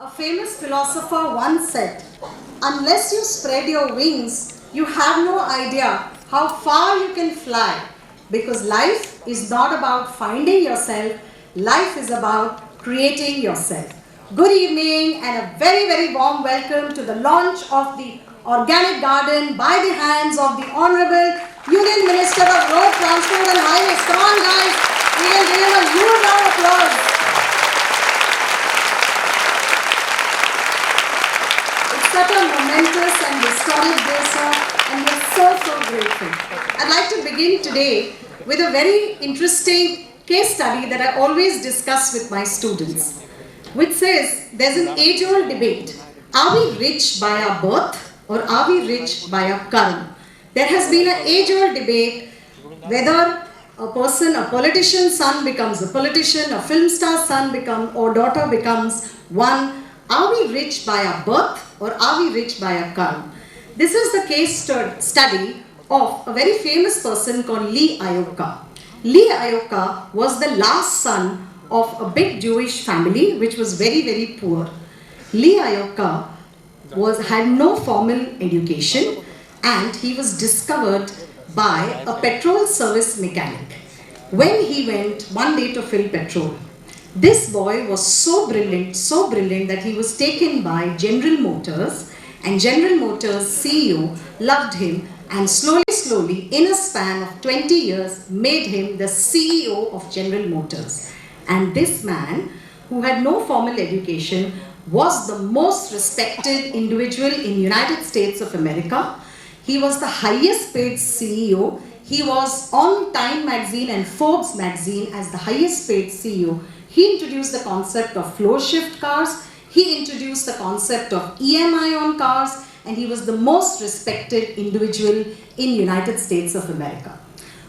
A famous philosopher once said, "Unless you spread your wings, you have no idea how far you can fly. Because life is not about finding yourself, life is about creating yourself." Good evening and a very, very warm welcome to the launch of the Organic Garden by the hands of the Honorable Union Minister of Road Transport and Highways. Come on guys, we will give him a huge round of applause. It's such a momentous and historic day, sir, and we're so grateful. I'd like to begin today with a very interesting case study that I always discuss with my students, which says there's an age-old debate. Are we rich by our birth or are we rich by our karma? There has been an age-old debate whether a politician's son becomes a politician, a film star's son or daughter becomes one. Are we rich by our birth or are we rich by our karma? This is the case study of a very famous person called Lee Iacocca. Lee Iacocca was the last son of a big Jewish family which was very, very poor. Lee Iacocca had no formal education and he was discovered by a petrol service mechanic when he went one day to fill petrol. This boy was so brilliant that he was taken by General Motors, and General Motors CEO loved him and slowly in a span of 20 years made him the CEO of General Motors. And this man, who had no formal education, was the most respected individual in United States of America. He was the highest paid CEO. He was on Time magazine and Forbes magazine as the highest paid CEO. He introduced the concept of flow shift cars. He introduced the concept of EMI on cars, and he was the most respected individual in United States of America.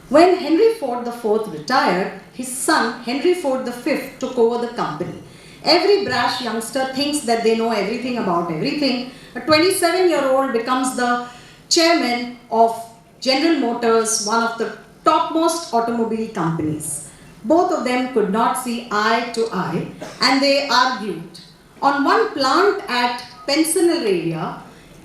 When Henry Ford IV retired, his son Henry Ford V took over the company. Every brash youngster thinks that they know everything about everything. A 27-year-old becomes the chairman of General Motors, one of the topmost automobile companies. Both of them could not see eye to eye and they argued. On one plant at Pennsylvania,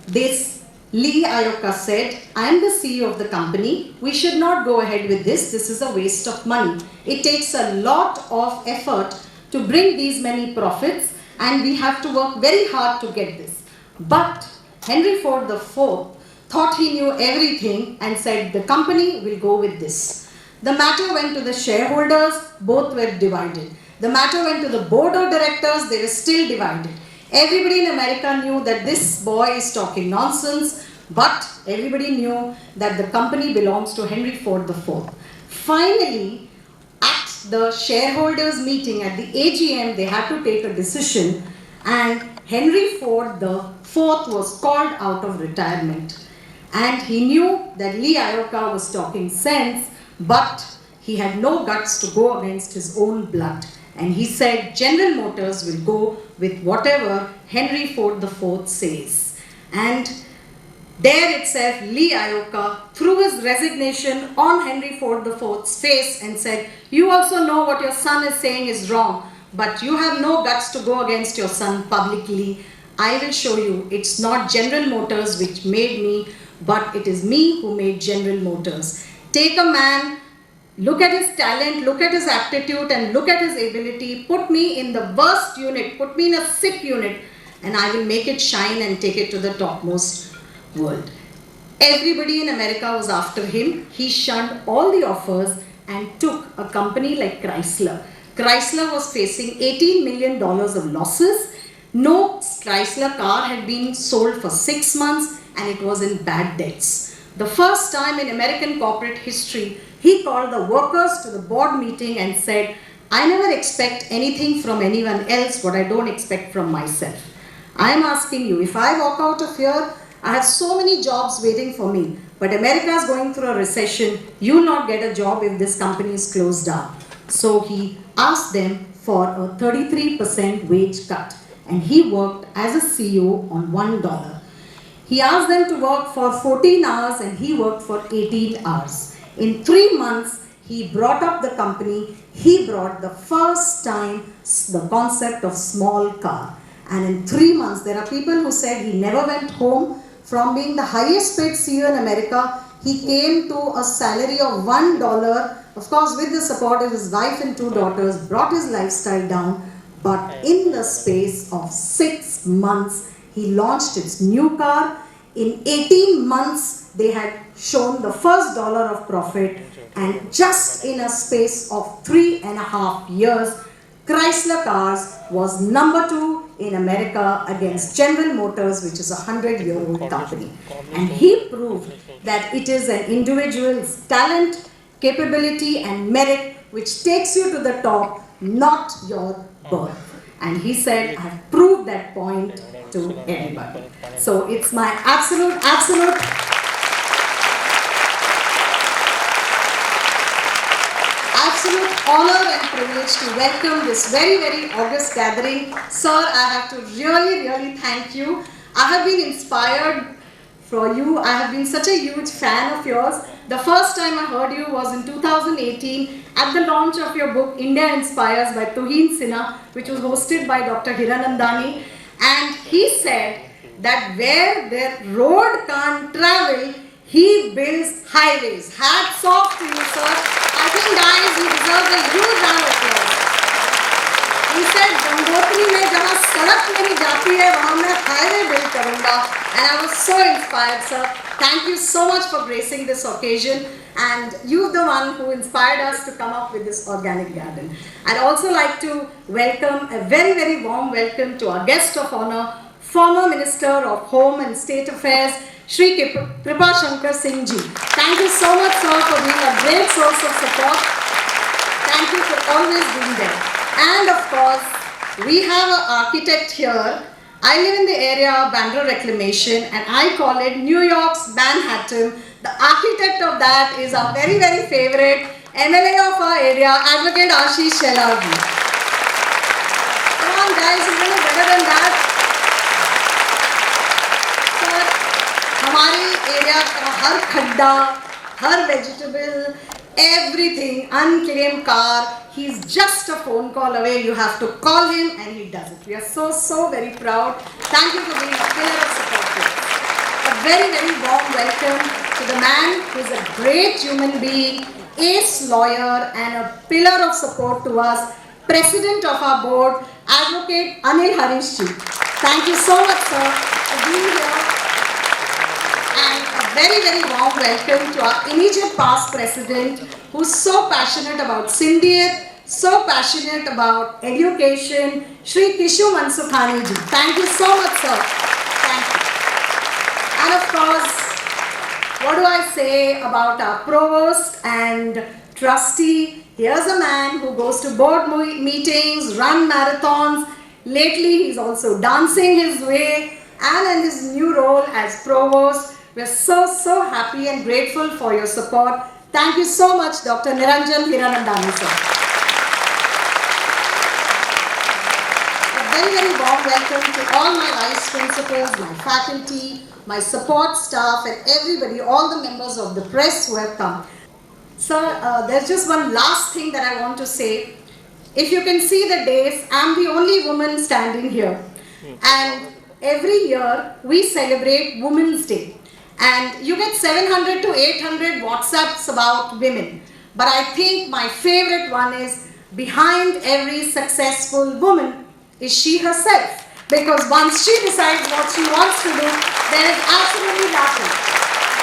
this Lee Iacocca said, "I am the CEO of the company. We should not go ahead with this. This is a waste of money. It takes a lot of effort to bring these many profits and we have to work very hard to get this." But Henry Ford IV thought he knew everything and said, "The company will go with this." The matter went to the shareholders, both were divided. The matter went to the board of directors, they were still divided. Everybody in America knew that this boy is talking nonsense, but everybody knew that the company belongs to Henry Ford IV. Finally, at the shareholders meeting, at the AGM, they had to take a decision and Henry Ford IV was called out of retirement. And he knew that Lee Iacocca was talking sense, but he had no guts to go against his own blood. And he said General Motors will go with whatever Henry Ford IV says. And there itself, Lee Iacocca threw his resignation on Henry Ford IV's face and said, "You also know what your son is saying is wrong, but you have no guts to go against your son publicly. I will show you. It's not General Motors which made me, but it is me who made General Motors. Take a man, look at his talent, look at his aptitude and look at his ability, put me in the worst unit, put me in a sick unit, and I will make it shine and take it to the topmost world." Everybody in America was after him. He shunned all the offers and took a company like Chrysler. Chrysler was facing $18 million of losses. No Chrysler car had been sold for 6 months and it was in bad debts. The first time in American corporate history, he called the workers to the board meeting and said, "I never expect anything from anyone else what I don't expect from myself. I am asking you, if I walk out of here, I have so many jobs waiting for me, but America is going through a recession. You will not get a job if this company is closed down." So he asked them for a 33% wage cut and he worked as a CEO on $1. He asked them to work for 14 hours and he worked for 18 hours. In 3 months, he brought up the company. He brought the first time the concept of small car. And in 3 months, there are people who said he never went home from being the highest paid CEO in America. He came to a salary of $1, of course with the support of his wife and 2 daughters, brought his lifestyle down. But in the space of 6 months, he launched its new car. In 18 months, they had shown the first dollar of profit. And just in a space of 3.5 years, Chrysler Cars was number 2 in America against General Motors, which is a 100-year-old company. And he proved that it is an individual's talent, capability and merit which takes you to the top, not your birth. And he said, I have proved that point to everybody. So it's my absolute honor and privilege to welcome this very august gathering. Sir, I have to really thank you. I have been inspired for you. I have been such a huge fan of yours. The first time I heard you was in 2018 at the launch of your book India Inspires by Tuhin Sinha, which was hosted by Dr. Hiranandani. And he said that where the road can't travel, he builds highways. Hats off to you, sir. I think, guys, you deserve a huge round of applause. He said, Gangotri mein jahan sadak nahi jati hai, wahan main highway build karunga. And I was so inspired, sir. Thank you so much for gracing this occasion. And you're the one who inspired us to come up with this organic garden. I'd also like to welcome, a very warm welcome to our guest of honor, former Minister of Home and State Affairs, Shri Kripa Shankar Singh ji. Thank you so much, sir, for being a great source of support. Thank you for always being there. And of course, we have an architect here. I live in the area of Bandra Reclamation and I call it New York's Manhattan. The architect of that is our very favorite MLA of our area, Advocate Ashish Shelar ji. Come on guys, you know better than that. हमारे area का हर खड्डा, हर vegetable, everything, unclaimed car, he's just a phone call away. You have to call him and he does it. We are so very proud. Thank you for being a pillar of support to us. A very warm welcome to the man who is a great human being, ace lawyer and a pillar of support to us, President of our board, Advocate Anil Harish ji. Thank you so much, sir, for being here. And a very warm welcome to our immediate past president, who's so passionate about Sindhiyat, so passionate about education, Shri Kishu Mansukhani ji. Thank you so much, sir. Thank you. And of course, what do I say about our provost and trustee? Here's a man who goes to board meetings, run marathons. Lately, he's also dancing his way, and in his new role as provost. We're so happy and grateful for your support. Thank you so much, Dr. Niranjan Hiranandani, sir. A very warm welcome to all my vice principals, my faculty, my support staff, and everybody, all the members of the press who have come. Sir, there's just one last thing that I want to say. If you can see the days, I'm the only woman standing here. And every year, we celebrate Women's Day. And you get 700 to 800 WhatsApps about women. But I think my favorite one is, behind every successful woman is she herself. Because once she decides what she wants to do, there is absolutely nothing.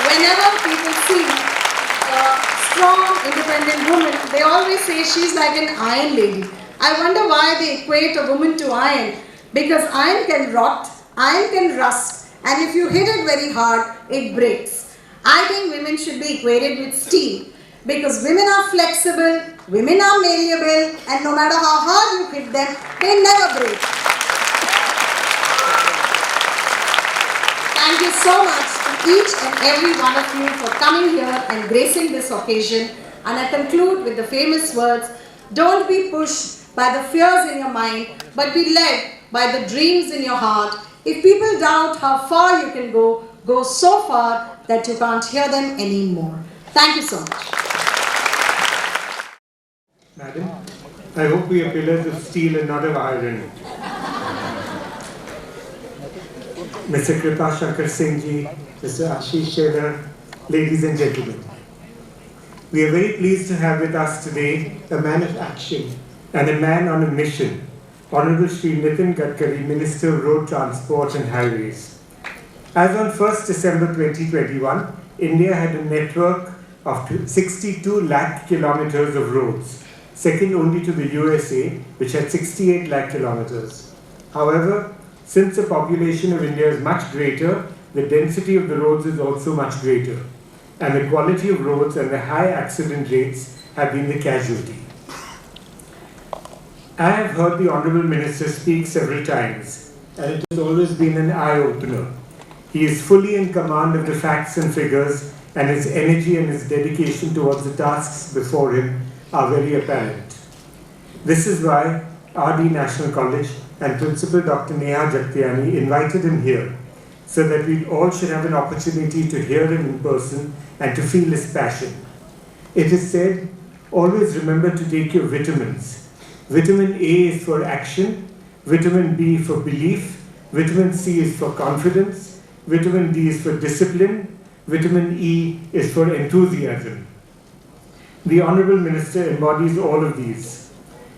Whenever people see a strong, independent woman, they always say she's like an iron lady. I wonder why they equate a woman to iron. Because iron can rot, iron can rust. And if you hit it very hard, it breaks. I think women should be equated with steel. Because women are flexible, women are malleable, and no matter how hard you hit them, they never break. Thank you so much to each and every one of you for coming here and gracing this occasion. And I conclude with the famous words, don't be pushed by the fears in your mind, but be led by the dreams in your heart. If people doubt how far you can go, go so far that you can't hear them anymore. Thank you so much. Madam, I hope we are pillars of steel and not of iron. Mr. Kripa Shankar Singh ji, Mr. Ashish Shailor, ladies and gentlemen. We are very pleased to have with us today a man of action and a man on a mission, Honorable Shri Nitin Gadkari, Minister of Road Transport and Highways. As on 1st December 2021, India had a network of 62 lakh kilometers of roads, second only to the USA, which had 68 lakh kilometers. However, since the population of India is much greater, the density of the roads is also much greater, and the quality of roads and the high accident rates have been the casualty. I have heard the Honourable Minister speak several times, and it has always been an eye-opener. He is fully in command of the facts and figures, and his energy and his dedication towards the tasks before him are very apparent. This is why RD National College and Principal Dr. Neha Jagtiani invited him here, so that we all should have an opportunity to hear him in person and to feel his passion. It is said, always remember to take your vitamins. Vitamin A is for action, vitamin B for belief, vitamin C is for confidence, vitamin D is for discipline, vitamin E is for enthusiasm. The Honourable Minister embodies all of these.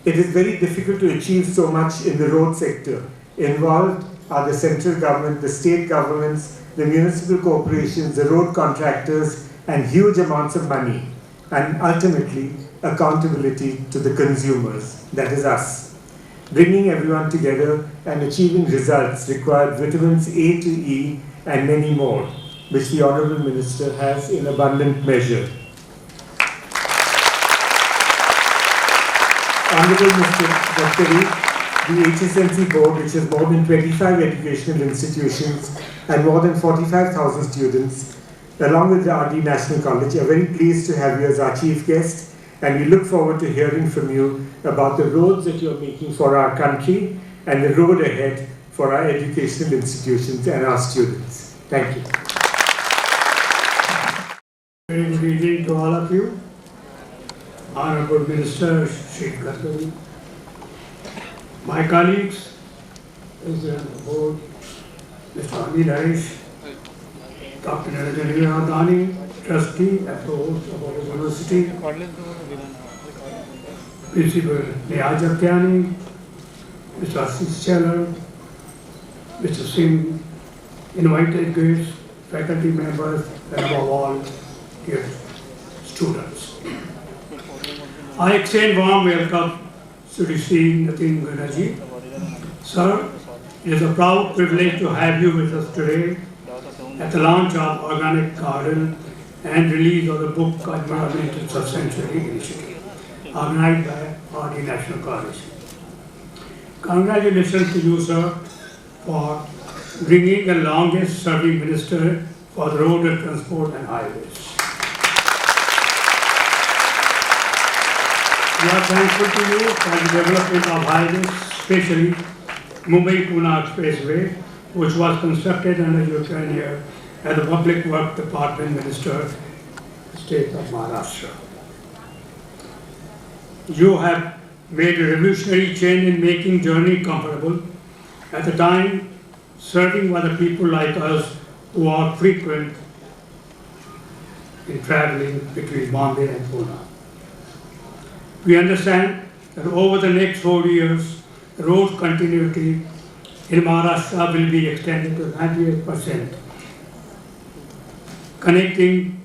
It is very difficult to achieve so much in the road sector. Involved are the central government, the state governments, the municipal corporations, the road contractors, and huge amounts of money, and ultimately accountability to the consumers, that is us. Bringing everyone together and achieving results required vitamins A to E and many more, which the Honourable Minister has in abundant measure. Honourable Mr. Gadkari, the HSNC board, which has more than 25 educational institutions and more than 45,000 students, along with the RD National College, are very pleased to have you as our chief guest, and we look forward to hearing from you about the roads that you're making for our country and the road ahead for our educational institutions and our students. Thank you. Very good evening to all of you. Honourable Minister Shri Gadkari, my colleagues, President of the Board, Mr. Anil Harish, Dr. Niranjan Dani, Trustee at the host of our University, Principal Neha Jagtiani, Mr. Ashish Shailor, Mr. Singh, invited guests, faculty members, and above all, dear students. I extend warm welcome to Shri Nitin Gadkari. Sir, it is a proud privilege to have you with us today at the launch of Organic Garden and release of the book Environmental Sustainability Initiative, organized by RD National College. Congratulations to you, sir, for bringing the longest serving minister for the road and transport and highways. We are thankful to you for the development of highways, especially Mumbai-Pune Expressway, which was constructed under your tenure as the Public Works Department Minister, State of Maharashtra. You have made a revolutionary change in making journey comfortable. At the time, serving by the people like us who are frequent in traveling between Bombay and Pune. We understand that over the next 4 years, road continuity in Maharashtra will be extended to 98%, connecting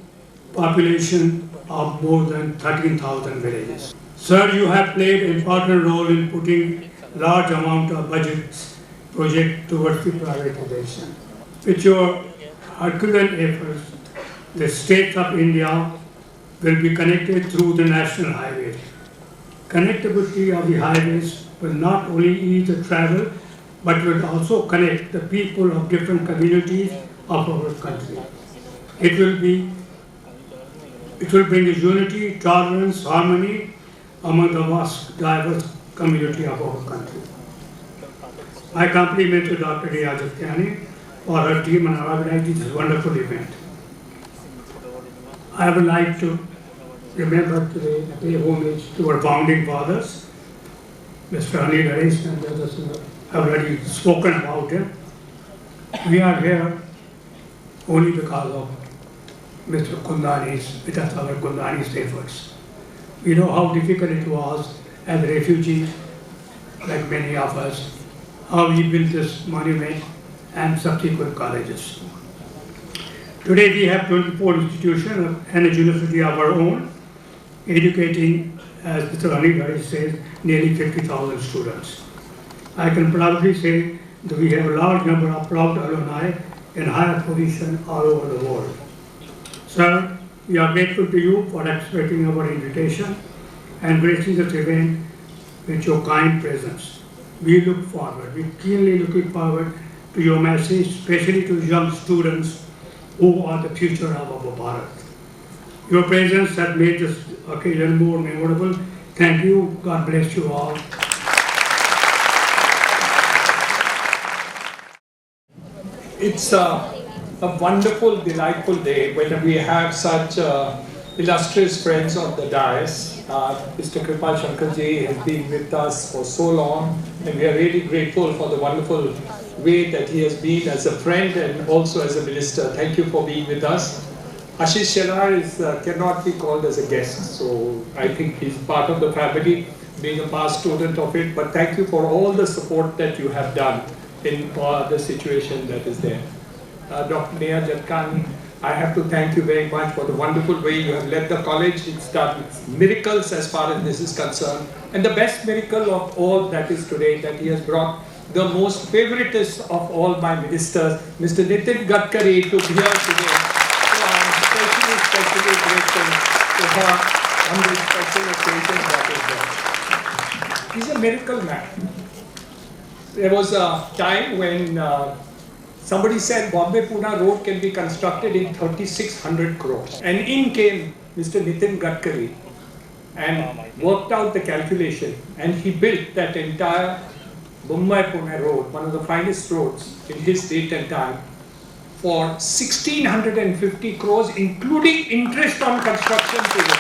population of more than 13,000 villages. Sir, you have played an important role in putting large amount of budgets project towards the privatization. With your Herculean efforts, the states of India will be connected through the national highways. Connectivity of the highways will not only ease the travel, but will also connect the people of different communities of our country. It will bring a unity, tolerance, harmony among the vast, diverse community of our country. I compliment to Dr. Neha Jagtiani for her team and organizing this wonderful event. I would like to remember today and pay homage to our founding fathers, Mr. Anil Harish and others who have already spoken about him. We are here only because of Mr. Kundani's, because of our Kundani's efforts. We know how difficult it was as refugees, like many of us, how we built this monument and subsequent colleges. Today we have 24 institutions and a university of our own, educating, as Mr. Ali Bhai says, nearly 50,000 students. I can proudly say that we have a large number of proud alumni in higher position all over the world. Sir, we are grateful to you for accepting our invitation and gracing this event with your kind presence. We keenly looking forward to your message, especially to young students who are the future of our Bharat. Your presence has made this occasion more memorable. Thank you. God bless you all. It's a wonderful, delightful day when we have such illustrious friends on the dais. Mr. Kripal Shankarji has been with us for so long, and we are really grateful for the wonderful way that he has been as a friend and also as a minister. Thank you for being with us. Ashish Shelar cannot be called as a guest, so I think he's part of the family, being a past student of it, but thank you for all the support that you have done in the situation that is there. Dr. Neha Jatkani, I have to thank you very much for the wonderful way you have led the college. It's done miracles as far as this is concerned. And the best miracle of all that is today, that he has brought the most favoritist of all my ministers, Mr. Nitin Gadkari, to be here today. So I'm especially grateful to her on this special occasion that is there. He's a miracle man. There was a time when somebody said Bombay-Pune road can be constructed in 3,600 crores. And in came Mr. Nitin Gadkari and worked out the calculation, and he built that entire Mumbai-Pune road, one of the finest roads in his date and time, for 1,650 crores, including interest on construction period.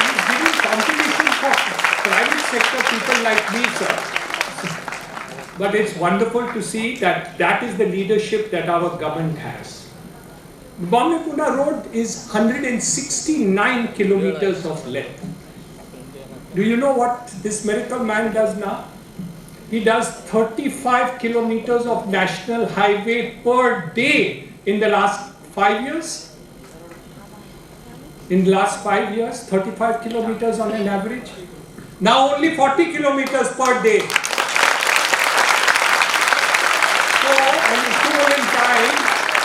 He's giving competition for private sector people like me, sir. But it's wonderful to see that that is the leadership that our government has. The Bombay-Pune road is 169 kilometers of length. Do you know what this miracle man does now? He does 35 kilometers of national highway per day in the last 5 years. In the last 5 years, 35 kilometers on an average. Now only 40 kilometers per day.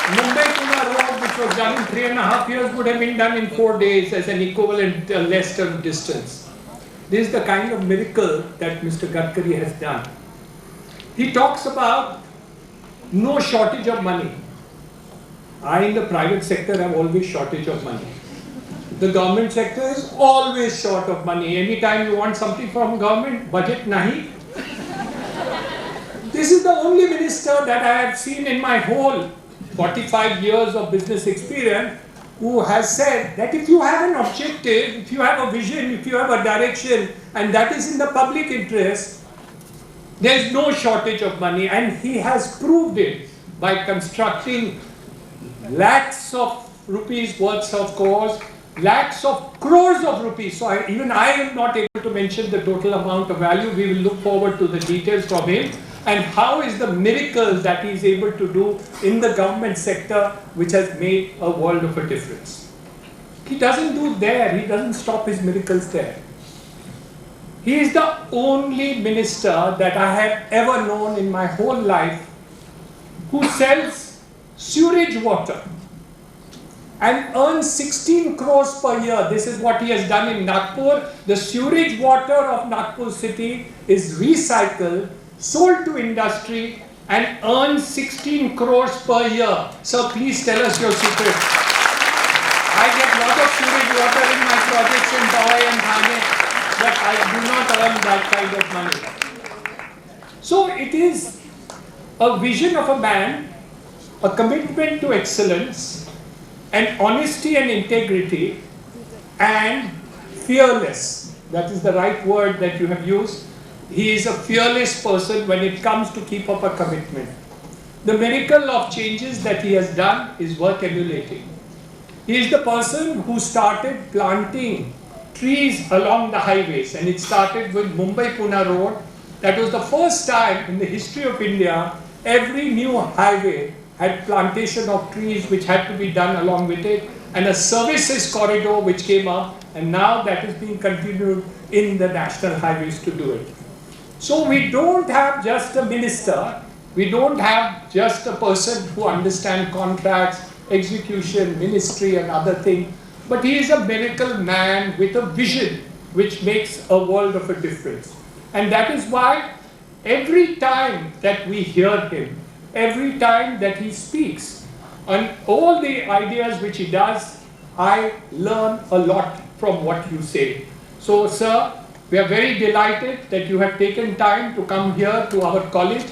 Mumbai-Pune road, which was done in 3.5 years, would have been done in 4 days as an equivalent less term distance. This is the kind of miracle that Mr. Gadkari has done. He talks about no shortage of money. I in the private sector have always shortage of money. The government sector is always short of money. Anytime you want something from government, budget nahi. This is the only minister that I have seen in my whole 45 years of business experience who has said that if you have an objective, if you have a vision, if you have a direction, and that is in the public interest, there is no shortage of money. And he has proved it by constructing lakhs of rupees worth of course, lakhs of crores of rupees. So even I am not able to mention the total amount of value. We will look forward to the details from him. And how is the miracle that he is able to do in the government sector, which has made a world of a difference. He doesn't do there, he doesn't stop his miracles there. He is the only minister that I have ever known in my whole life who sells sewage water and earns 16 crores per year. This is what he has done in Nagpur. The sewage water of Nagpur city is recycled, sold to industry, and earns 16 crores per year. So please tell us your secret. I get a lot of sewage water in my projects in Powai and Thane, but I do not earn that kind of money. So it is a vision of a man, a commitment to excellence, and honesty and integrity, and fearless. That is the right word that you have used. he is a fearless person when it comes to keep up a commitment. The miracle of changes that he has done is worth emulating. He is the person who started planting trees along the highways, and it started with Mumbai-Pune road. That was the first time in the history of India, every new highway had plantation of trees which had to be done along with it, and a services corridor which came up, and now that is being continued in the national highways to do it. So we don't have just a minister, we don't have just a person who understands contracts, execution, ministry and other things, but he is a miracle man with a vision which makes a world of a difference. And that is why every time that we hear him, every time that he speaks, and all the ideas which he does, I learn a lot from what you say. So sir, we are very delighted that you have taken time to come here to our college,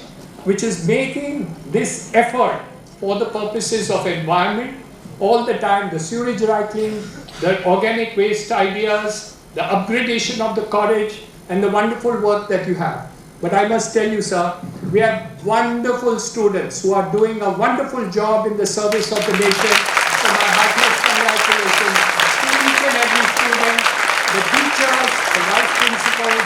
which is making this effort for the purposes of environment all the time, the sewage recycling, the organic waste ideas, the upgradation of the college, and the wonderful work that you have. But I must tell you, sir, we have wonderful students who are doing a wonderful job in the service of the nation. So my heartiest congratulations to each and every student, the teachers, the vice principals,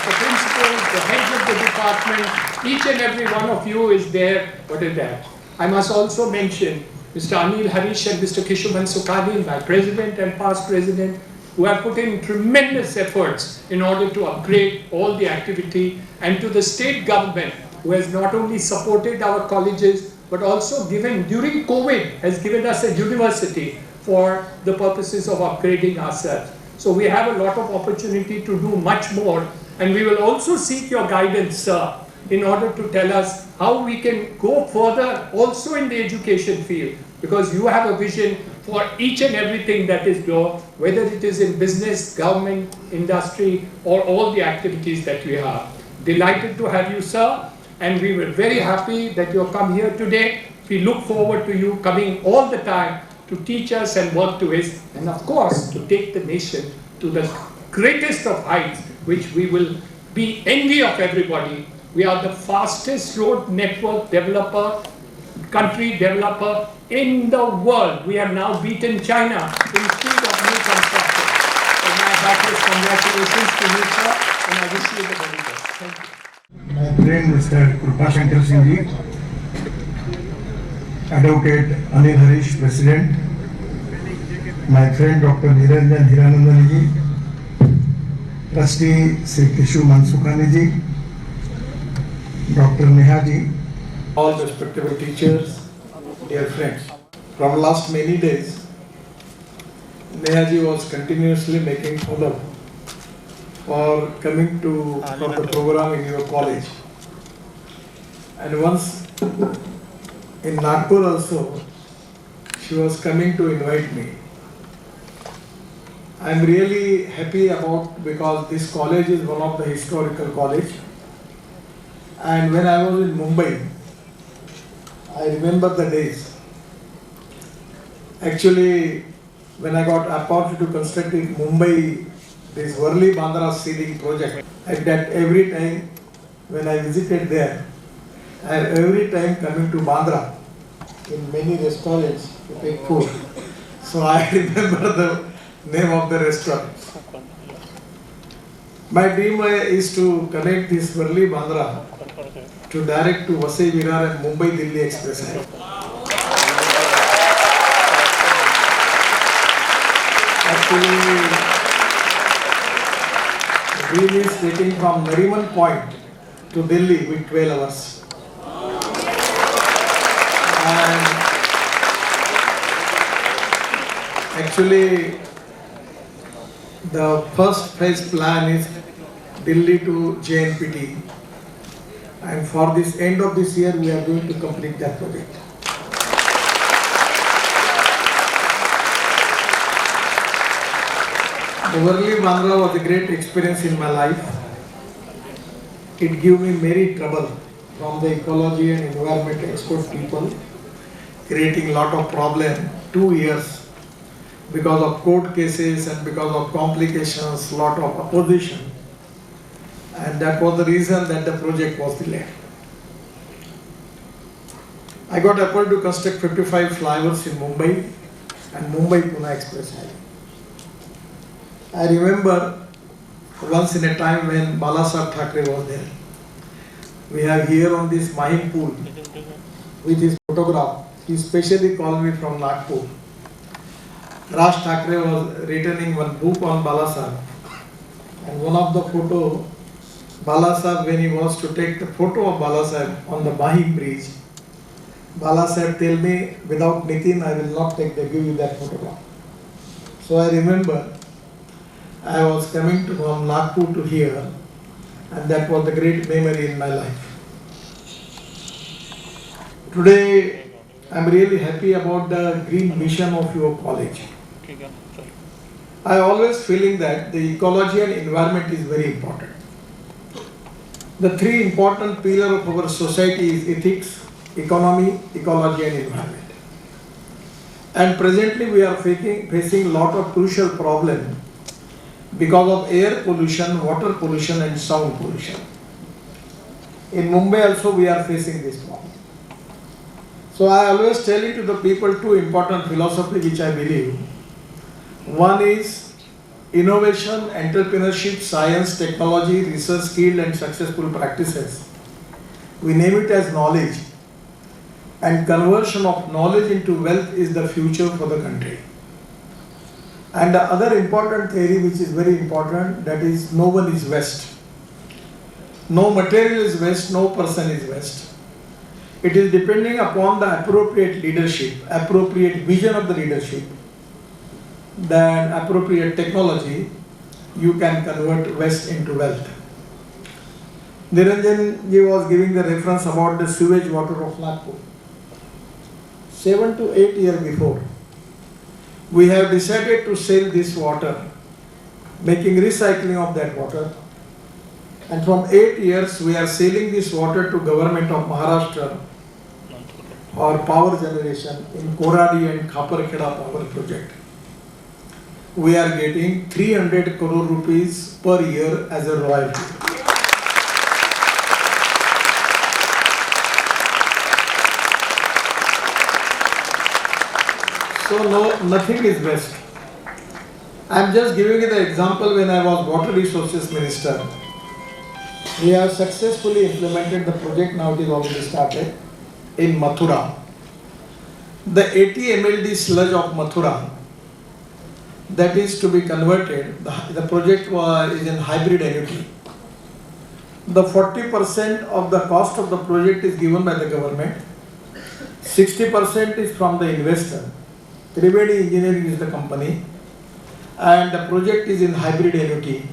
the heads of the department. Each and every one of you is there. What is that? I must also mention Mr. Anil Harish and Mr. Kishuman Sukhani, my president and past president, who have put in tremendous efforts in order to upgrade all the activity, and to the state government, who has not only supported our colleges, but also given, during COVID, has given us a university for the purposes of upgrading ourselves. So we have a lot of opportunity to do much more, and we will also seek your guidance, sir, in order to tell us how we can go further also in the education field, because you have a vision for each and everything that is there, whether it is in business, government, industry, or all the activities that we have. Delighted to have you, sir, and we were very happy that you have come here today. We look forward to you coming all the time to teach us and work to us, and of course to take the nation to the greatest of heights, which we will be envy of everybody. We are the fastest road network developer, country developer in the world. We have now beaten China in speed of new construction. So my heartiest congratulations to you, sir, and I wish you the very best. Thank you. My friend Mr. Krupa Shankar Singh, Advocate Anil Harish, President. My friend Dr. Niranjan Hiranandan ji, Trustee Sri Kishuman Sukhani ji, Dr. Neha ji, all respectable teachers, dear friends. From last many days, Neha ji was continuously making follow-up for coming to for the program in your college. And once in Nagpur also, she was coming to invite me. I am really happy about, because this college is one of the historical college. And when I was in Mumbai, I remember the days. Actually, when I got opportunity to construct in Mumbai, this Worli Bandra seeding project, at that every time when I visited there, and every time coming to Bandra in many restaurants to take food. So I remember the name of the restaurant. My dream is to connect this Worli Bandra to direct to Vasai Virar and Mumbai Delhi Express. Actually, the dream is taking from Nariman Point to Delhi with 12 hours. And actually, the first phase plan is Delhi to JNPT. And for this end of this year, we are going to complete that project. The Worli Bandra was a great experience in my life. It gave me many trouble from the ecology and environment expert people, creating lot of problem, 2 years, because of court cases and because of complications, lot of opposition. and that was the reason that the project was delayed. I got approval to construct 55 flyovers in Mumbai and Mumbai-Pune Express Highway. I remember once in a time when Balasaheb Thackeray was there. We have here on this Mahim pool with his photograph. He specially called me from Nagpur. Raj Thackeray was returning one book on Balasaheb, and one of the photo, Balasaheb, when he was to take the photo of Balasaheb on the Mahim bridge, Balasaheb tell me, without Nitin, I will not give you that photograph. So I remember I was coming from Nagpur to here, and that was the great memory in my life. Today, I am really happy about the green mission of your college. I always feeling that the ecology and environment is very important. The three important pillars of our society is ethics, economy, ecology and environment. And presently we are facing a lot of crucial problems because of air pollution, water pollution and sound pollution. In Mumbai also we are facing this problem. So I always tell it to the people two important philosophy which I believe. One is innovation, entrepreneurship, science, technology, research, skill and successful practices. We name it as knowledge. And conversion of knowledge into wealth is the future for the country. And the other important theory which is very important, that is no one is waste. No material is waste, no person is waste. It is depending upon the appropriate leadership, appropriate vision of the leadership, then appropriate technology, you can convert waste into wealth. Niranjan ji was giving the reference about the sewage water of Nagpur. 7 to 8 years before, we have decided to sell this water, making recycling of that water. And from 8 years, we are selling this water to government of Maharashtra or power generation in Koradi and Khaparkheda power project. We are getting 300 crore rupees per year as a royalty. So nothing is waste. I am just giving you the example when I was Water Resources Minister. We have successfully implemented the project, now it is already started, in Mathura. The 80 MLD sludge of Mathura, that is to be converted, the project is in hybrid annuity. The 40% of the cost of the project is given by the government, 60% is from the investor. Trivedi Engineering is the company, and the project is in hybrid annuity.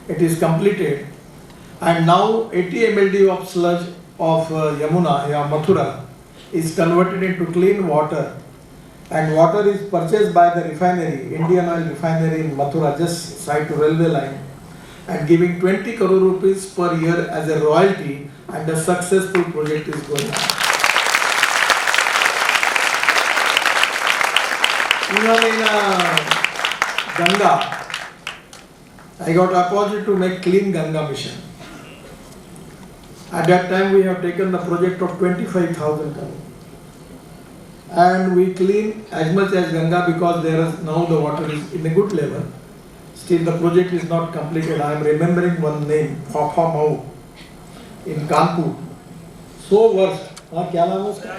It is completed, and now 80 MLD of sludge of Yamuna, Mathura, is converted into clean water, and water is purchased by the refinery, Indian Oil Refinery in Mathura, just side to railway line, and giving 20 crore rupees per year as a royalty, and the successful project is going on. Even in Ganga, I got opportunity to make clean Ganga mission. At that time we have taken the project of 25,000 crore. And we clean as much as Ganga because there is now the water is in a good level. Still the project is not completed. I am remembering one name, Phapha Mau in Kanpur. So worst. क्या नाम है उसका?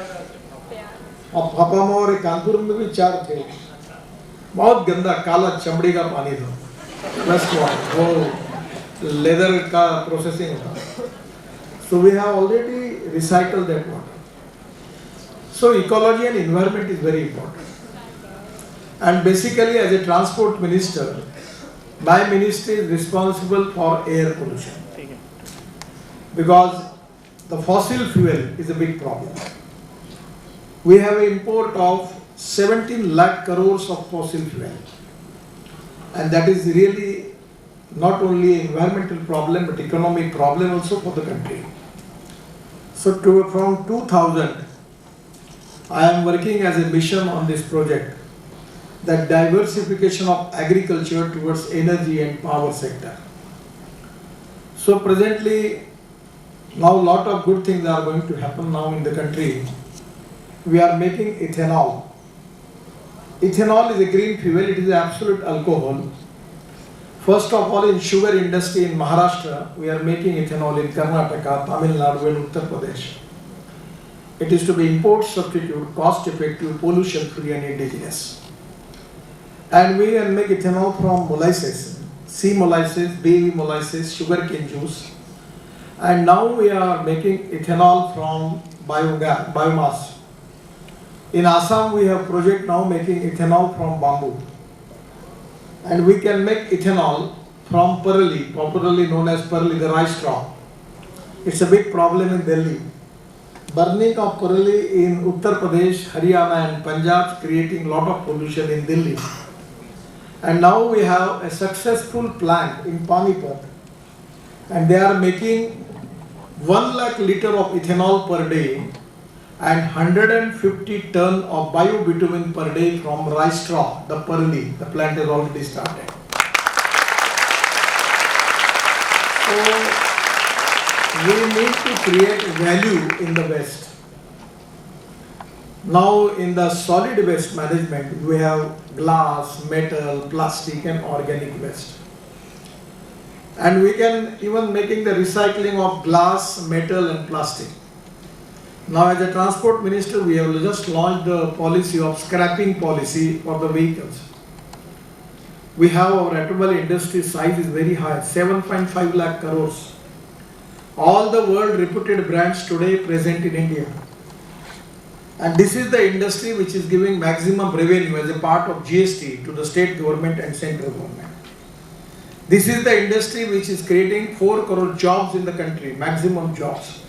Phapha Mau और कानपुर में भी 4 थे. बहुत गंदा काला चमड़ी का पानी था. West वो leather का processing होता. So we have already recycled that water. So ecology and environment is very important. And basically as a transport minister, my ministry is responsible for air pollution. Because the fossil fuel is a big problem. We have an import of 17 lakh crores of fossil fuel. And that is really not only an environmental problem but economic problem also for the country. So from 2000, I am working as a mission on this project, that diversification of agriculture towards energy and power sector. So So presently, now lot of good things are going to happen now in the country. We are making ethanol. Ethanol is a green fuel, it is absolute alcohol. First of all, in sugar industry in Maharashtra, we are making ethanol in Karnataka, Tamil Nadu and Uttar Pradesh. It is to be import substitute, cost effective, pollution free and indigenous. And we can make ethanol from molasses, sea molasses, baby molasses, sugarcane juice. And now we are making ethanol from biomass. In Assam, we have project now making ethanol from bamboo. And we can make ethanol from parali, popularly known as parali, the rice straw. It's a big problem in Delhi. Burning of parali in Uttar Pradesh, Haryana and Punjab is creating a lot of pollution in Delhi. And now we have a successful plant in Panipat. And they are making 1 lakh liter of ethanol per day and 150 ton of biobitumen per day from rice straw, the parali. The plant has already started. So we need to create value in the West. Now in the solid waste management, we have glass, metal, plastic and organic waste. And we can even making the recycling of glass, metal and plastic. Now as a transport minister, we have just launched the policy of scrapping policy for the vehicles. We have our automobile industry size is very high, 7.5 lakh crores. All the world reputed brands today present in India. And this is the industry which is giving maximum revenue as a part of GST to the state government and central government. This is the industry which is creating 4 crore jobs in the country, maximum jobs.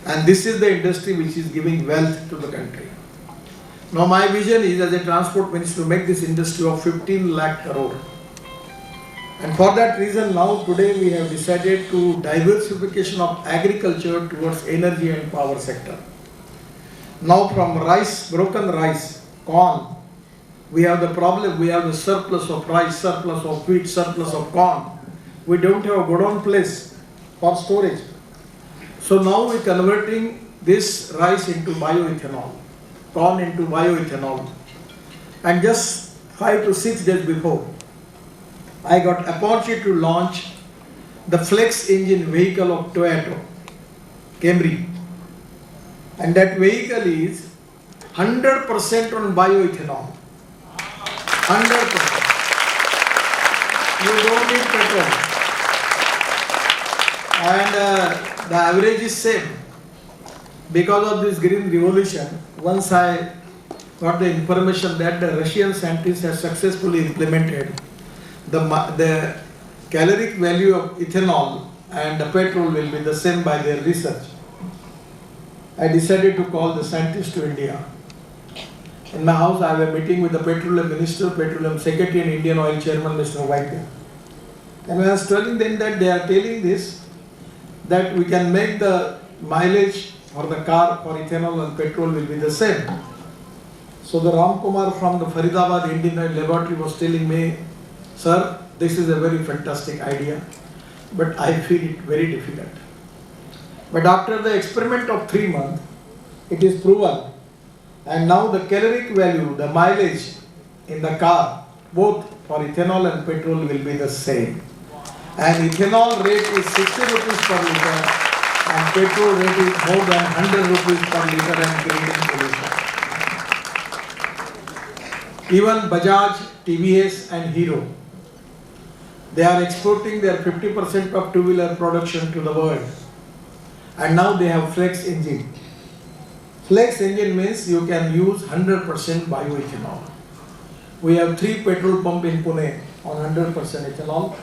And this is the industry which is giving wealth to the country. Now my vision is as a transport minister to make this industry of 15 lakh crore. And for that reason now today we have decided to diversification of agriculture towards energy and power sector. Now from rice, broken rice, corn, we have the problem, we have the surplus of rice, surplus of wheat, surplus of corn. We don't have a godown place for storage. So now we are converting this rice into bioethanol, corn into bioethanol. And just 5 to 6 days before, I got opportunity to launch the flex engine vehicle of Toyota, Camry. And that vehicle is 100% on bioethanol. 100%. You don't need petrol. And the average is same. Because of this green revolution, once I got the information that the Russian scientists have successfully implemented the caloric value of ethanol and the petrol will be the same by their research. I decided to call the scientists to India. In my house, I have a meeting with the Petroleum Minister, Petroleum Secretary and Indian Oil Chairman, Mr. Vaidya. And when I was telling them that they are telling this, that we can make the mileage for the car for ethanol and petrol will be the same. So the Ram Kumar from the Faridabad Indian Oil Laboratory was telling me, sir, this is a very fantastic idea, but I feel it very difficult. But after the experiment of 3 months, it is proven. And now the caloric value, the mileage in the car, both for ethanol and petrol will be the same. And ethanol rate is 60 rupees per liter and petrol rate is more than 100 rupees per liter and creating pollution. Even Bajaj, TVS and Hero, they are exporting their 50% of two-wheeler production to the world. And now they have flex engine. Flex engine means you can use 100% bioethanol. We have 3 petrol pumps in Pune on 100% ethanol.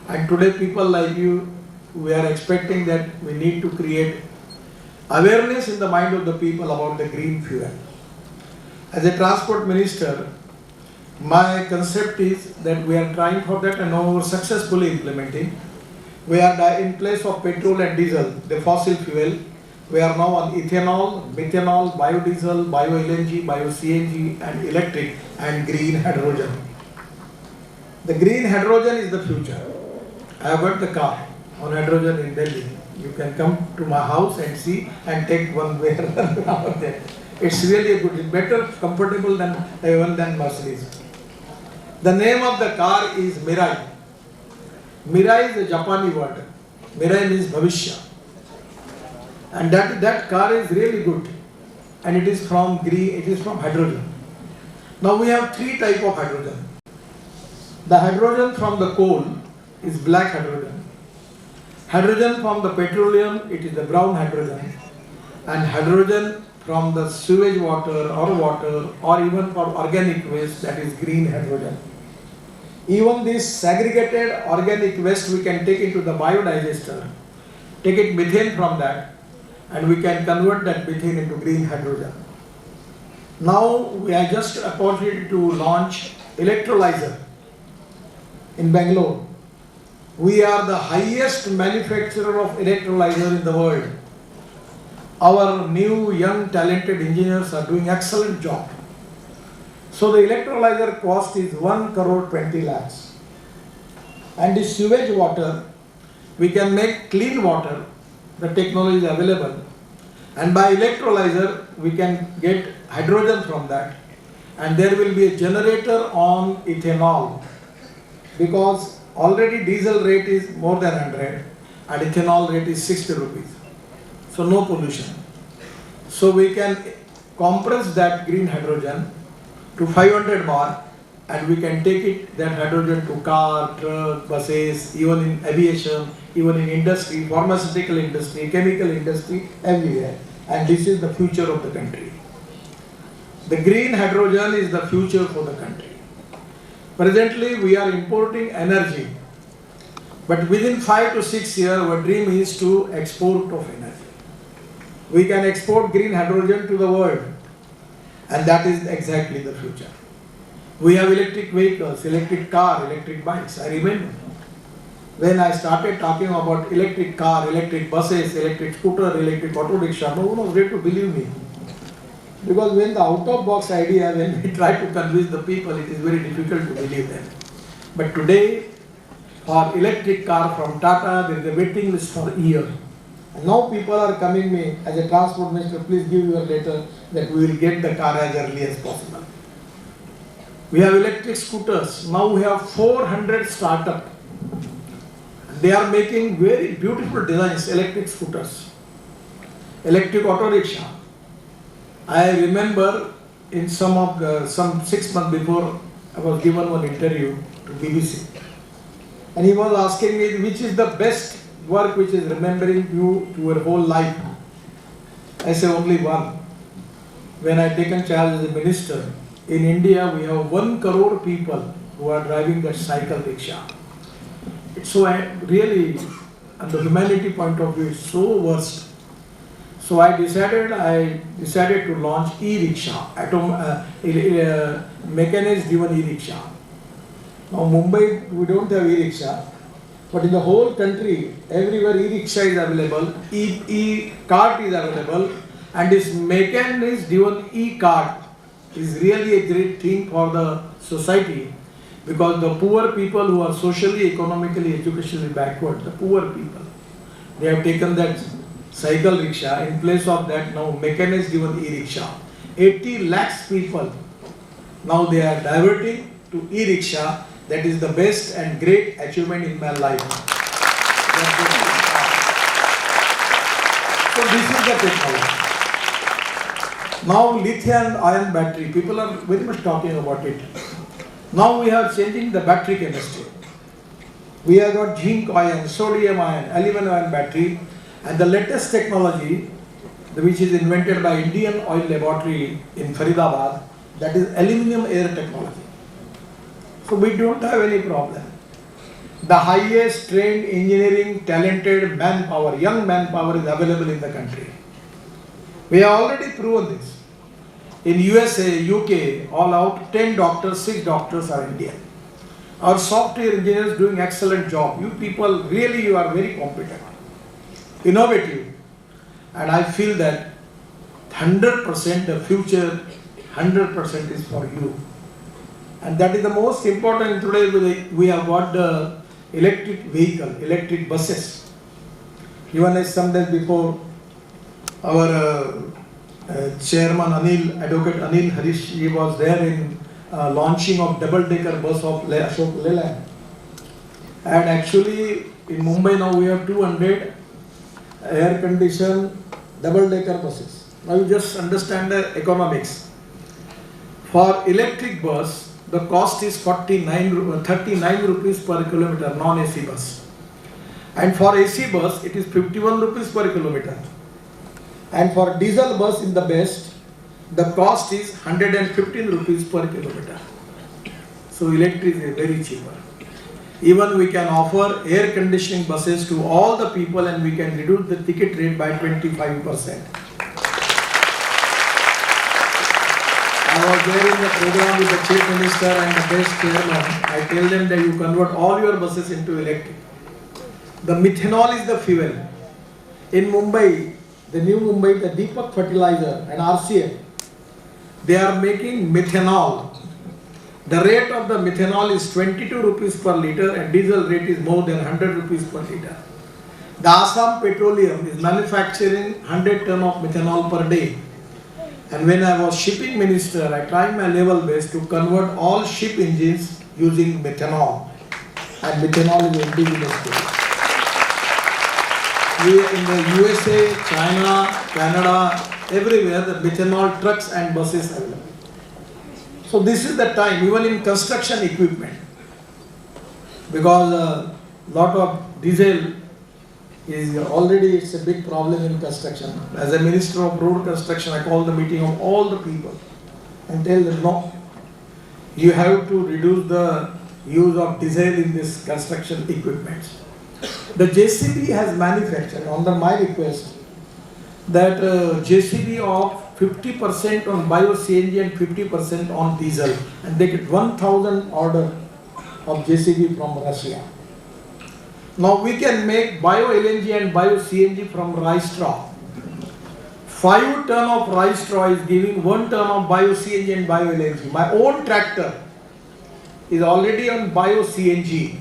And today people like you, we are expecting that we need to create awareness in the mind of the people about the green fuel. As a transport minister, my concept is that we are trying for that and now we are successfully implementing. We are in place of petrol and diesel, the fossil fuel. We are now on ethanol, methanol, biodiesel, bio-LNG, bio-CNG and electric and green hydrogen. The green hydrogen is the future. I have got the car. on hydrogen in Delhi. You can come to my house and see and take one way over there. It's really a good, better, comfortable than even than Mercedes. The name of the car is Mirai. Mirai is a Japanese word. Mirai means Bhavishya. And that car is really good. And it is from green, it is from hydrogen. Now we have three types of hydrogen. The hydrogen from the coal is black hydrogen. Hydrogen from the petroleum, it is the brown hydrogen. And hydrogen from the sewage water or even for organic waste, that is green hydrogen. Even this segregated organic waste we can take into the biodigester, take it methane from that, and we can convert that methane into green hydrogen. Now we are just opportunity to launch electrolyzer in Bangalore. We are the highest manufacturer of electrolyzer in the world. Our new young talented engineers are doing excellent job. So the electrolyzer cost is 1 crore 20 lakhs. And the sewage water, we can make clean water. The technology is available. And by electrolyzer, we can get hydrogen from that. And there will be a generator on ethanol. Because already diesel rate is more than 100 and ethanol rate is 60 rupees. So no pollution. So we can compress that green hydrogen to 500 bar and we can take it, that hydrogen, to car, truck, buses, even in aviation, even in industry, pharmaceutical industry, chemical industry, everywhere. And this is the future of the country. The green hydrogen is the future for the country. Presently, we are importing energy. But within 5 to 6 years, our dream is to export of energy. We can export green hydrogen to the world. And that is exactly the future. We have electric vehicles, electric car, electric bikes. I remember when I started talking about electric car, electric buses, electric scooter, electric auto rickshaw, no one was ready to believe me. Because when the out-of-box idea, when we try to convince the people, it is very difficult to believe them. But today, for electric car from Tata, there is a waiting list for a year. And now people are coming me, as a transport minister, please give your letter that we will get the car as early as possible. We have electric scooters. Now we have 400 startups. They are making very beautiful designs, electric scooters, electric auto rickshaw. I remember in some 6 months before, I was given one interview to BBC. And he was asking me, which is the best work which is remembering you to your whole life? I say only one. When I taken charge as a minister, in India we have 1 crore people who are driving that cycle rickshaw. So I really, on the humanity point of view, it's so worst. So I decided to launch e-rickshaw, mechanized driven e-rickshaw. Now Mumbai, we don't have e-rickshaw, but in the whole country, everywhere e-rickshaw is available, e-cart is available, and this mechanized driven e-cart is really a great thing for the society, because the poor people who are socially, economically, educationally backward, the poor people, they have taken that cycle rickshaw. In place of that, now mechanized driven e-rickshaw. 80 lakhs people, now they are diverting to e-rickshaw. That is the best and great achievement in my life. So this is the technology. Now lithium-ion battery, people are very much talking about it. Now we are changing the battery chemistry. We have got zinc ion, sodium ion, aluminum ion battery, and the latest technology, which is invented by Indian Oil Laboratory in Faridabad, that is aluminum air technology. So we don't have any problem. The highest trained engineering, talented manpower, young manpower is available in the country. We have already proven this. In USA, UK, all out 10 doctors, 6 doctors are Indian. Our software engineers doing excellent job. You people, really you are very competent, innovative. And I feel that 100% the future, 100% is for you. And that is the most important. Today we have got the electric vehicle, electric buses. Even as some days before, our chairman Advocate Anil Harish, he was there in launching of double-decker bus of Ashok Leyland. And actually, in Mumbai now we have 200 air-conditioned double-decker buses. Now you just understand the economics. For electric bus, the cost is 39 rupees per kilometer, non-AC bus. And for AC bus, it is 51 rupees per kilometer. And for diesel bus in the best, the cost is 115 rupees per kilometer. So electric is very cheaper. Even we can offer air conditioning buses to all the people and we can reduce the ticket rate by 25%. I was there in the program with the Chief Minister and the best chairman. I tell them that you convert all your buses into electric. The methanol is the fuel. In Mumbai, the new Mumbai, the Deepak Fertilizer and RCA, they are making methanol. The rate of the methanol is 22 rupees per litre and diesel rate is more than 100 rupees per litre. The Assam Petroleum is manufacturing 100 ton of methanol per day. And when I was shipping minister, I tried my level best to convert all ship engines using methanol. And methanol is indigenous fuel. We in the USA, China, Canada, everywhere the methanol trucks and buses are available. So this is the time, even in construction equipment, because a lot of diesel is already, it's a big problem in construction. As a minister of road construction, I call the meeting of all the people and tell them, no, you have to reduce the use of diesel in this construction equipment. The JCB has manufactured, under my request, that JCB of 50% on bio-CNG and 50% on diesel, and they get 1,000 order of JCB from Russia. Now we can make bio-LNG and bio-CNG from rice straw. 5 ton of rice straw is giving 1 ton of bio-CNG and bio-LNG. My own tractor is already on bio-CNG.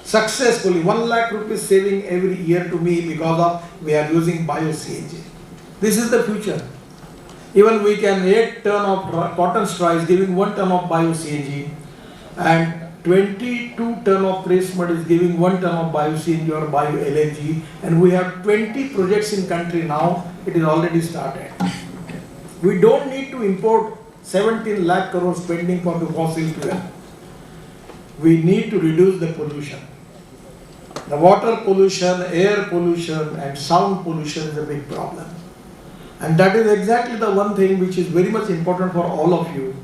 Successfully, 1 lakh rupees saving every year to me because of we are using bio-CNG. This is the future. Even we can 8 ton of cotton straw is giving 1 ton of bio-CNG and 22 ton of press mud is giving 1 ton of bio-CNG or bio-LNG, and we have 20 projects in country now. It is already started. We don't need to import 17 lakh crore spending for the fossil fuel. We need to reduce the pollution. The water pollution, air pollution and sound pollution is a big problem. And that is exactly the one thing which is very much important for all of you,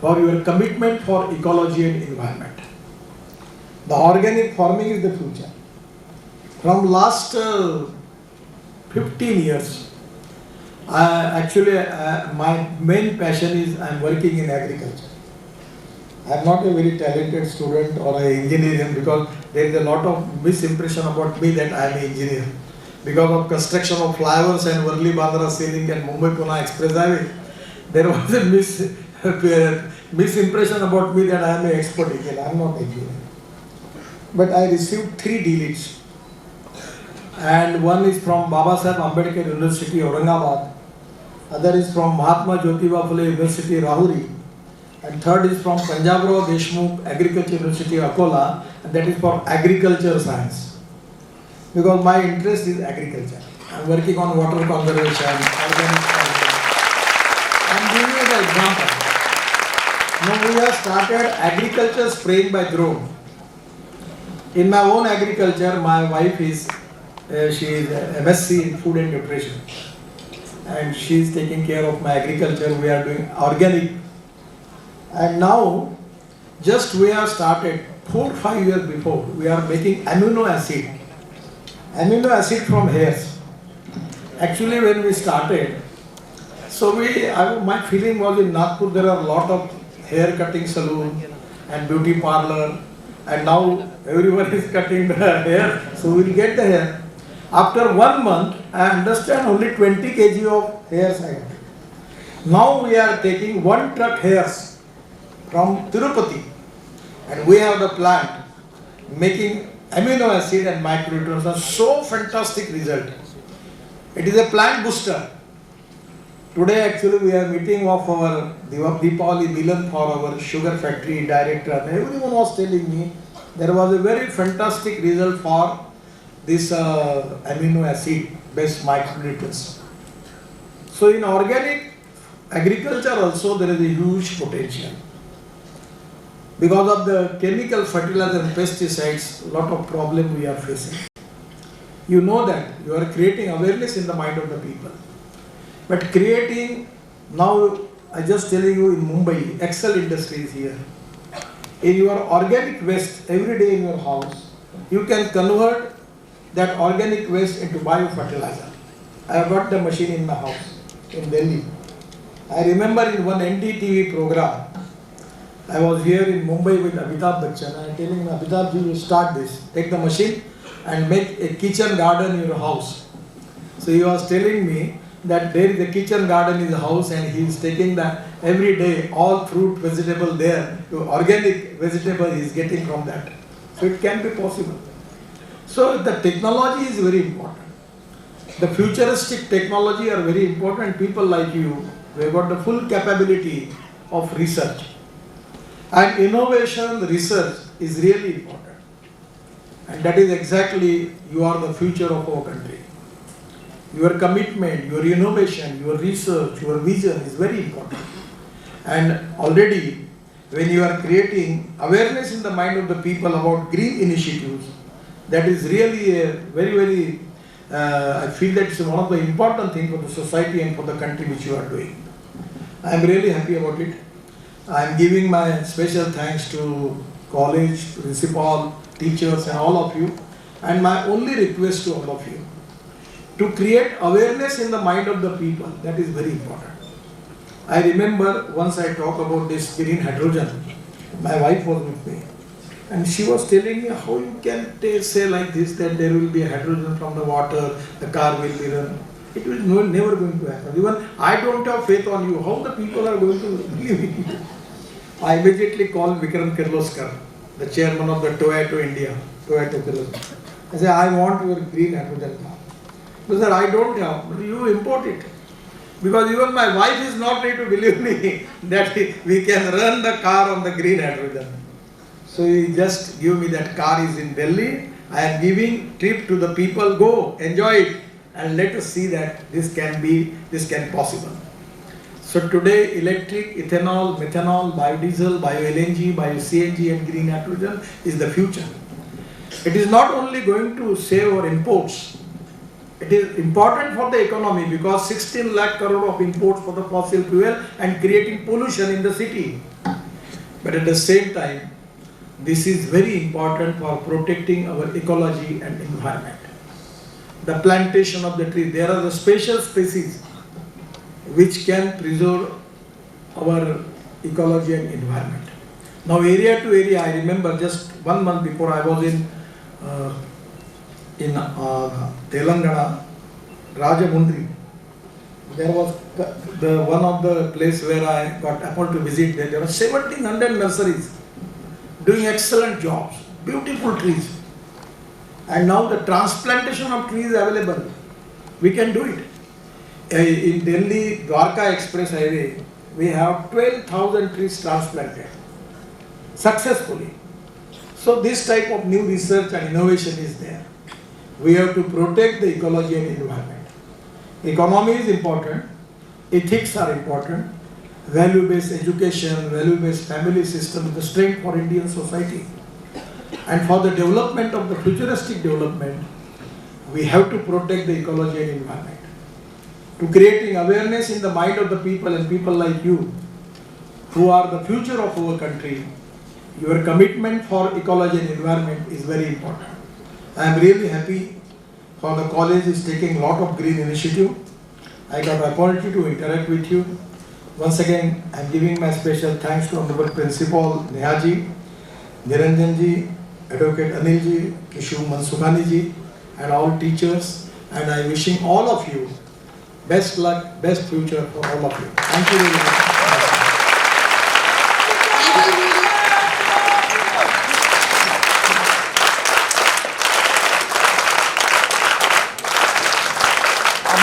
for your commitment for ecology and environment. The organic farming is the future. From last 15 years, my main passion is I am working in agriculture. I am not a very talented student or an engineer because there is a lot of misimpression about me that I am an engineer. Because of construction of flyovers and Worli Bandra Sailing and Mumbai Pune Express Highway, there was a misimpression about me that I am an expert engineer. I am not an engineer. But I received 3 D.Litt. And one is from Babasaheb Ambedkar University, Aurangabad. Other is from Mahatma Jyotiba Phule University, Rahuri. And third is from Punjabrao Deshmukh Agriculture University, Akola. And that is for agriculture science. Because my interest is agriculture. I am working on water conservation, organic farming. I am giving you the example. Now we have started agriculture spraying by drone. In my own agriculture, my wife is, she is MSc in food and nutrition. And she is taking care of my agriculture. We are doing organic. And now, just we have started 4-5 years before, we are making amino acid. Amino acid from hairs. Actually, when we started, so my feeling was in Nagpur there are a lot of hair cutting salon and beauty parlor, and now everyone is cutting the hair, so we will get the hair. After 1 month, I understand only 20 kg of hairs I got. Now we are taking 1 truck hairs from Tirupati, and we have the plant making amino acid and micronutrients are so fantastic result. It is a plant booster. Today actually we are meeting of our Deepavali Milan for our sugar factory director, and everyone was telling me there was a very fantastic result for this amino acid based micronutrients. So in organic agriculture also there is a huge potential. Because of the chemical fertilizer and pesticides, a lot of problem we are facing. You know that you are creating awareness in the mind of the people. But creating, now I just telling you in Mumbai, Excel Industries here. In your organic waste every day in your house, you can convert that organic waste into biofertilizer. I have got the machine in my house in Delhi. I remember in one NDTV program, I was here in Mumbai with Amitabh Bachchan, and I telling him, Amitabh, you will start this. Take the machine and make a kitchen garden in your house. So he was telling me that there is a kitchen garden in the house, and he is taking that every day, all fruit, vegetable there, organic vegetable he is getting from that. So it can be possible. So the technology is very important. The futuristic technology are very important. People like you, we have got the full capability of research. And innovation research is really important. And that is exactly, you are the future of our country. Your commitment, your innovation, your research, your vision is very important. And already, when you are creating awareness in the mind of the people about green initiatives, that is really a very, I feel that it's one of the important things for the society and for the country which you are doing. I am really happy about it. I am giving my special thanks to college, principal, teachers and all of you. And my only request to all of you, to create awareness in the mind of the people, that is very important. I remember once I talked about this green hydrogen, my wife was with me. And she was telling me how you can say like this, that there will be a hydrogen from the water, the car will be run. It will never going to happen. Even I don't have faith on you. How the people are going to believe in you? I immediately called Vikram Kirloskar, the chairman of the Toyota India, Toyota Kirloskar. I said, I want your green hydrogen car. He said, I don't have, you import it. Because even my wife is not ready to believe me that we can run the car on the green hydrogen. So he just give me that car is in Delhi. I am giving trip to the people, go, enjoy it, and let us see that this can possible. So today, electric, ethanol, methanol, biodiesel, bio-LNG, bio-CNG and green hydrogen is the future. It is not only going to save our imports. It is important for the economy because 16 lakh crore of imports for the fossil fuel and creating pollution in the city. But at the same time, this is very important for protecting our ecology and environment. The plantation of the tree, there are the special species which can preserve our ecology and environment. Now area to area, I remember just 1 month before I was in Telangana, Rajamundri. There was one of the place where I got appointed to visit. There were 1700 nurseries doing excellent jobs, beautiful trees. And now the transplantation of trees is available. We can do it. In Delhi, Dwarka Express Highway, we have 12,000 trees transplanted successfully. So this type of new research and innovation is there. We have to protect the ecology and environment. Economy is important, ethics are important, value-based education, value-based family system is the strength for Indian society. And for the development of the futuristic development, we have to protect the ecology and environment. To creating awareness in the mind of the people and people like you, who are the future of our country, your commitment for ecology and environment is very important. I am really happy for the college is taking a lot of green initiative. I got an opportunity to interact with you. Once again, I am giving my special thanks to Honorable Principal Nehaji, Niranjanji, Advocate Anilji, Kishu Mansukhani and all teachers. And I am wishing all of you best luck, best future for all of you. Thank you very much.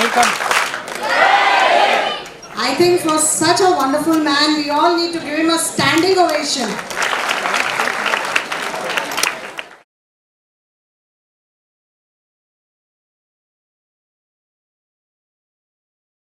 Welcome. I think for such a wonderful man, we all need to give him a standing ovation.